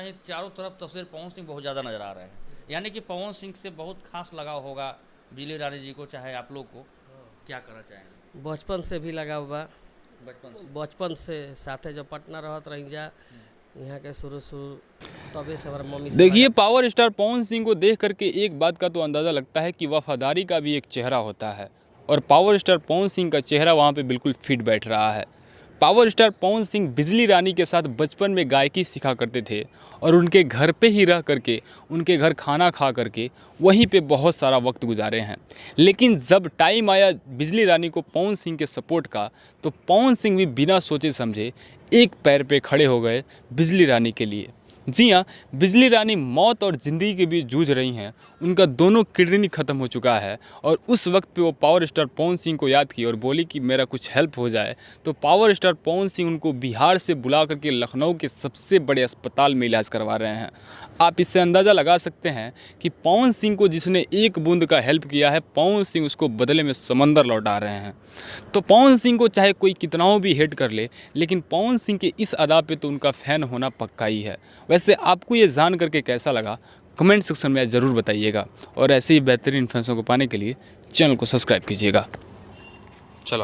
कहीं चारों तरफ तस्वीर पवन सिंह बहुत ज़्यादा नज़र आ रहे हैं, यानी कि पवन सिंह से बहुत खास लगाव होगा बिजली रानी जी को, चाहे आप लोग को। क्या करना चाहेंगे? बचपन से भी लगाव बा, बचपन से साथे जब पटना रहत रही जा यहाँ के शुरू तबे से हमारा मम्मी से देखिए, पावर स्टार पवन सिंह को देख करके एक बात का तो अंदाज़ा लगता है कि वफादारी का भी एक चेहरा होता है, और पावर स्टार पवन सिंह का चेहरा वहाँ पे बिल्कुल फिट बैठ रहा है। पावर स्टार पवन सिंह बिजली रानी के साथ बचपन में गायकी सीखा करते थे और उनके घर पे ही रह करके, उनके घर खाना खा करके वहीं पे बहुत सारा वक्त गुजारे हैं। लेकिन जब टाइम आया बिजली रानी को पवन सिंह के सपोर्ट का, तो पवन सिंह भी बिना सोचे समझे एक पैर पे खड़े हो गए बिजली रानी के लिए। जी हाँ, बिजली रानी मौत और ज़िंदगी के बीच जूझ रही हैं। उनका दोनों किडनी ख़त्म हो चुका है और उस वक्त पे वो पावर स्टार पवन सिंह को याद की और बोली कि मेरा कुछ हेल्प हो जाए। तो पावर स्टार पवन सिंह उनको बिहार से बुला करके लखनऊ के सबसे बड़े अस्पताल में इलाज करवा रहे हैं। आप इससे अंदाज़ा लगा सकते हैं कि पवन सिंह को जिसने एक बूंद का हेल्प किया है, पवन सिंह उसको बदले में समंदर लौटा रहे हैं। तो पवन सिंह को चाहे कोई कितनाओं भी हेट कर ले, लेकिन पवन सिंह के इस अदा पे तो उनका फ़ैन होना पक्का ही है। वैसे आपको ये जान करके कैसा लगा, कमेंट सेक्शन में ज़रूर बताइएगा, और ऐसे ही बेहतरीन इन्फॉर्मेशन को पाने के लिए चैनल को सब्सक्राइब कीजिएगा। चलो।